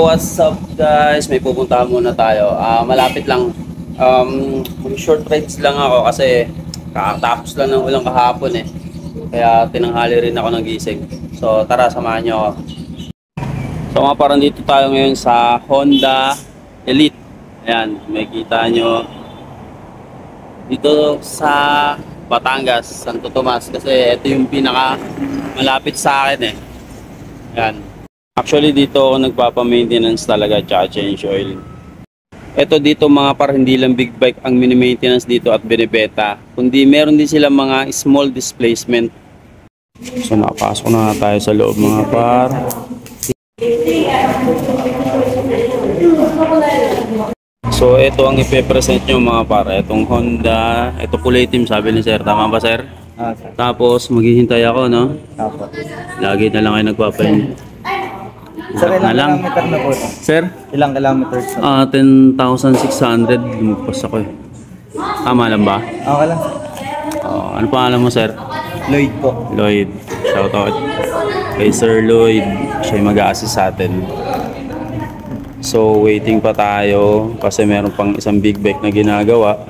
What's up guys? May pupuntahan muna tayo. Malapit lang. Short rides lang ako kasi kakatapos lang ng ulang kahapon eh. Kaya tinanghali rin ako ng gising. So tara, samahan nyo ako. So mga parang dito tayo ngayon sa Honda Elite. Ayan, may kita nyo. Dito sa Batangas, Santo Tomas. Kasi ito yung pinaka malapit sa akin eh. Ayan. Actually dito ako nagpapa-maintenance talaga tsaka change oil. Ito dito mga par, hindi lang big bike ang mini-maintenance dito at binibeta, kundi meron din sila mga small displacement. So nakapasok na tayo sa loob mga par. So ito ang ipe-present nyo mga par, itong Honda, ito kulay team sabi ni sir, tama ba sir? Sir. Tapos maghihintay ako no? Apo. Lagi na lang kayo nagpapahinga. Sir, ilang lang. kilometer na po? Sir? Ilang kilometers na? 10,600 lumagpas ako eh. Tama lang ba? Okay lang. Ano pangalan mo sir? Lloyd po. Lloyd. Shoutout kay Sir Lloyd. Siya yung mag-a-assist sa atin. So waiting pa tayo kasi meron pang isang big bike na ginagawa.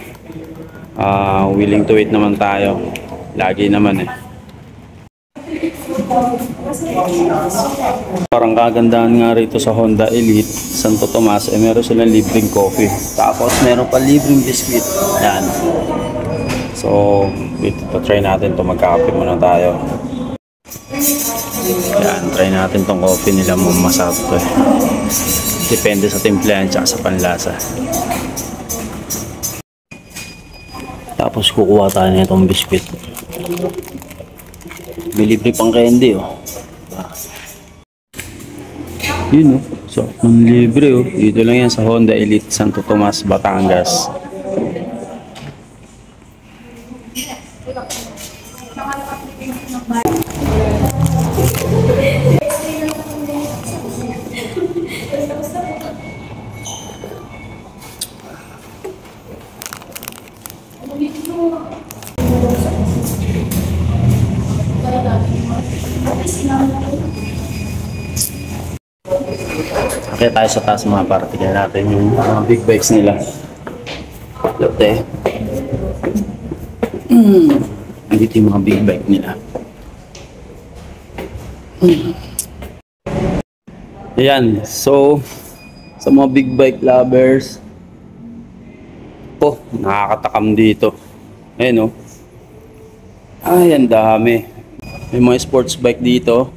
Willing to wait naman tayo. Lagi naman eh. Parang kagandahan nga rito sa Honda Elite Santo Tomas eh meron silang libreng coffee, tapos meron pa libreng biscuit. Yan. So dito try natin to, magkape muna tayo. Yan, try natin tong coffee nila, masarap to eh. Depende sa timplahan tsaka sa panlasa. Tapos kukuha tayo nitong biscuit. May libre pang candy oh. Yun oh. So, ang libre oh. Dito lang yan sa Honda Elite Santo Tomas, Batangas. Okay, tayo sa taas mga para tignan natin yung mga big bikes nila. Lotte. Andito yung mga big bike nila. Ayan, so sa mga big bike lovers, nakakatakam dito. Ayan o. Ay, ang dami. May mga sports bike dito.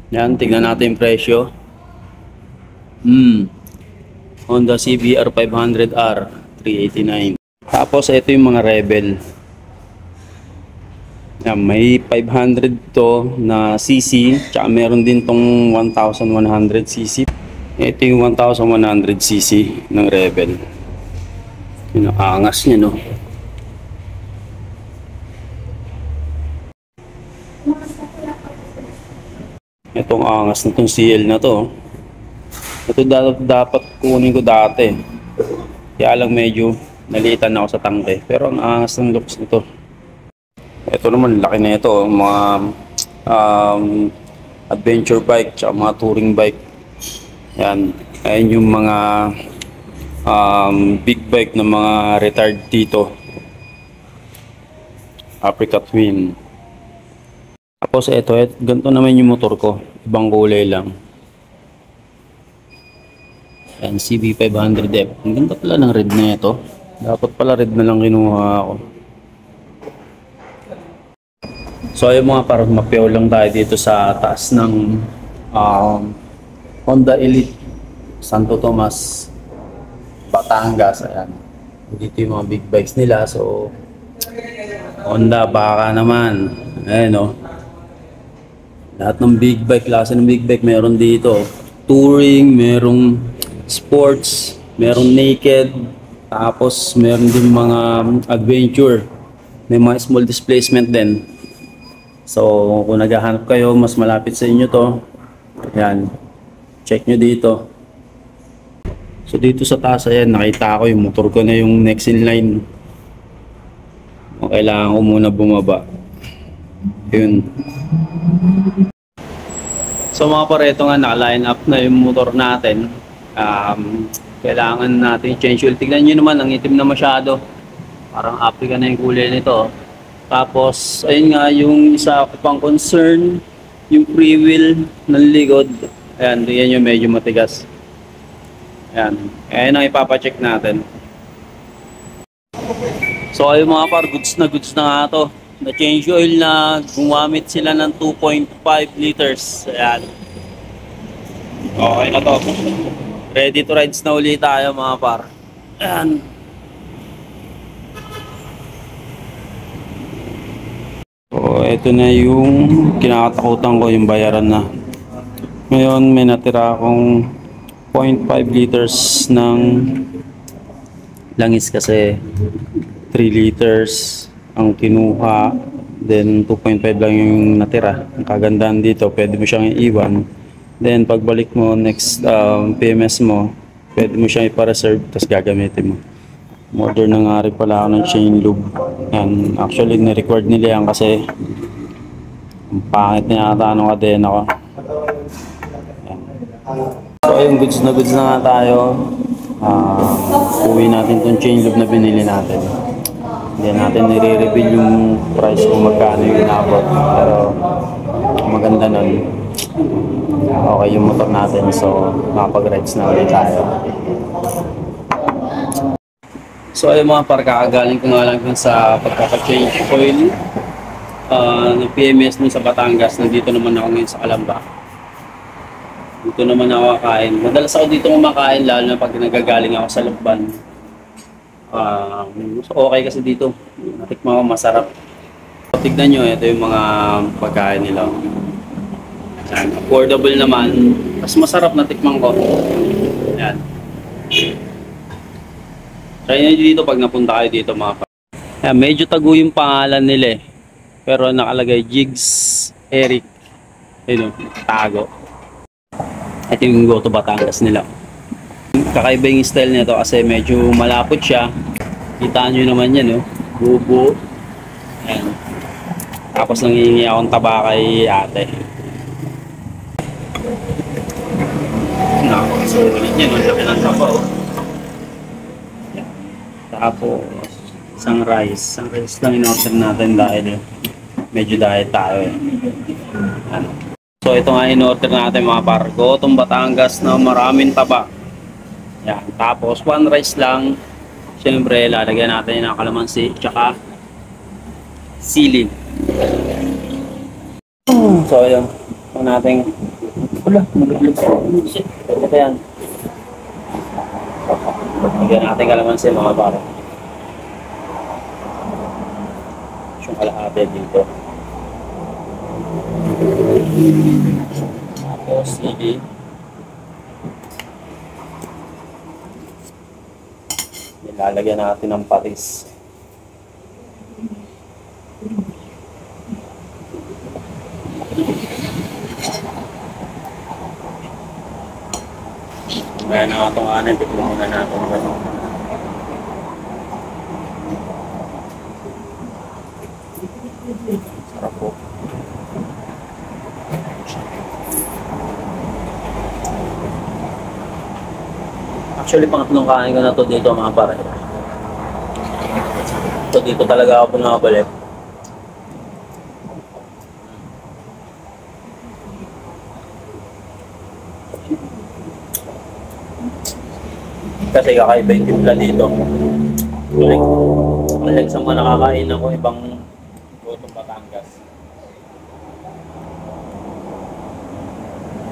Yan, tignan natin yung presyo. Honda CBR 500R 389. Tapos ito yung mga Rebel. Yan, may 500 to na CC, tsaka meron din tong 1100 CC. Ito yung 1100 CC ng Rebel. Yung angas niya no. Itong angas na itong CL na to. Ito dapat kunin ko dati. Kaya lang medyo nalitan ako sa tangke. Pero ang angas ng looks nito. Ito naman, laki na ito. Mga adventure bike, tsaka mga touring bike. Yan. Ayan yung mga big bike na mga retired dito. Africa Twin. Tapos ito, ganito naman yung motor ko. Ibang kulay lang. Yan, CB500F. Ang ganda pala ng red na ito. Dapat pala red na lang kinuha ako. So ayun mga parang mapiyaw lang tayo dito sa taas ng Honda Elite Santo Tomas, Batangas. Ayan. Dito yung mga big bikes nila. So Honda, baka naman. Ayan o. Lahat ng big bike, klase ng big bike meron dito. Touring, merong sports, merong naked, tapos meron din mga adventure. May mga small displacement din. So kung naghahanap kayo, mas malapit sa inyo to. Ayan, check nyo dito. So dito sa taas, ayan, nakita ko yung motor ko na yung next in line. Kailangan ko muna bumaba. Yun. So So mga pare, ito nga naka-line up na yung motor natin. Kailangan natin change oil. Tignan nyo naman, ang itim na masyado. Parang Africa na yung kulay nito. Tapos, ayun nga, yung isa ko pang concern, yung free wheel ng likod. Ayan, yan yung medyo matigas. Ayan, ayan ang ipapacheck natin. So ayun mga par, goods na nga to. Na-change oil na, gumamit sila ng 2.5 liters. Ayan. Okay na to. Ready to rides na ulit tayo mga par. Ayan. So ito na yung kinakatakutan ko, yung bayaran na. Ngayon may natira akong 0.5 liters ng langis kasi 3 liters ang kinuha, then 2.5 lang yung natira. Ang kagandahan dito, pwede mo siyang iiwan, then pagbalik mo next PMS mo, pwede mo siyang ipa-reserve tapos gagamitin mo. Order na nga rin pala ako ng chain lube. Yan, actually ni-record nila yan kasi ang pangit na yata ng kadena ko. Yan. So yung goods na nga tayo. Uwi natin tong chain lube na binili natin. Hindi natin nire-reveal yung price kung magkano yung inabot, pero maganda nun, okay yung motor natin, so makapag-rides na ulit tayo. So ayun mga par, kakagaling ko nga lang dun sa pagkaka-change oil ng PMS dun sa Batangas. Nandito naman ako ngayon sa Calamba. Dito naman ako kakain. Madalas ako dito kumakain, lalo na pag nagagaling ako sa Lukban. Okay kasi dito, natikman ko, masarap. Tignan nyo, ito yung mga pagkain nila. Yan, affordable naman, mas masarap na tikman ko. Yan. Try nyo dito pag napunta kayo dito mga pa. Yan, medyo tago yung pangalan nila pero nakalagay Jigs Eric. Ayun, tago. Ito yung Go to Batangas nila. Kakaiba yung style nito kasi medyo malapot siya. Kita nyo naman yan, bubo. Ayan. Tapos nangihingi akong taba kay ate. Nakakasulit yan, ang laki ng taba. Tapos isang rice lang in-order natin dahil medyo diet tayo. Ayan. So ito nga in-order natin mga par, Go to Batangas na maraming taba. Yan. Tapos one rice lang. Siyempre lalagyan natin ng kalamansi tsaka sili. So ayun, ito natin. Wala, maluglog. Ito yan. Lagyan natin kalamansi mga par. Yung kalahati dito. Tapos sili. Nilalagyan natin ng patis. Kaya na itong kanin, tikman muna natin. Sarap po. Actually, pangatlong kain ko na to dito mga pare. So dito talaga ako pumabalik. Kasi kakaiba yung timpla dito. Like sa mga nakakain ako ibang Go to Batangas.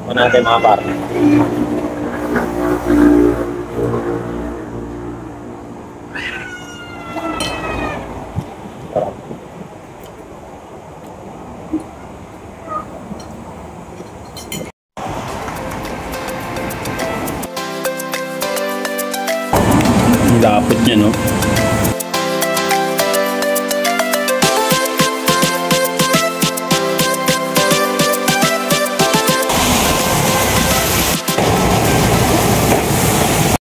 Ito natin mga pare. Lapot niya, no?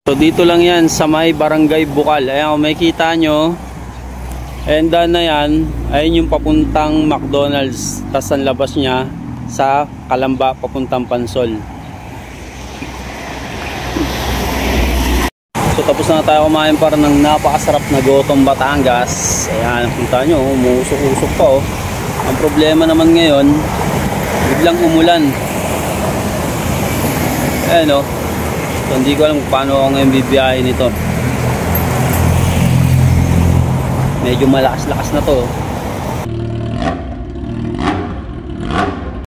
So dito lang yan sa may Barangay Bukal. Ayan, kung makikita nyo, and na yan, ayun yung papuntang McDonald's. Tas ang labas niya, sa Calamba papuntang Pansol. So tapos na tayo kumain para ng napakasarap na gotong Batangas. Ayan, punta nyo, umuusok-usok pa oh. Ang problema naman ngayon, biglang umulan. Ayan oh. So hindi ko alam kung paano ako ngayon bibiyahin ito. Medyo malakas-lakas na to.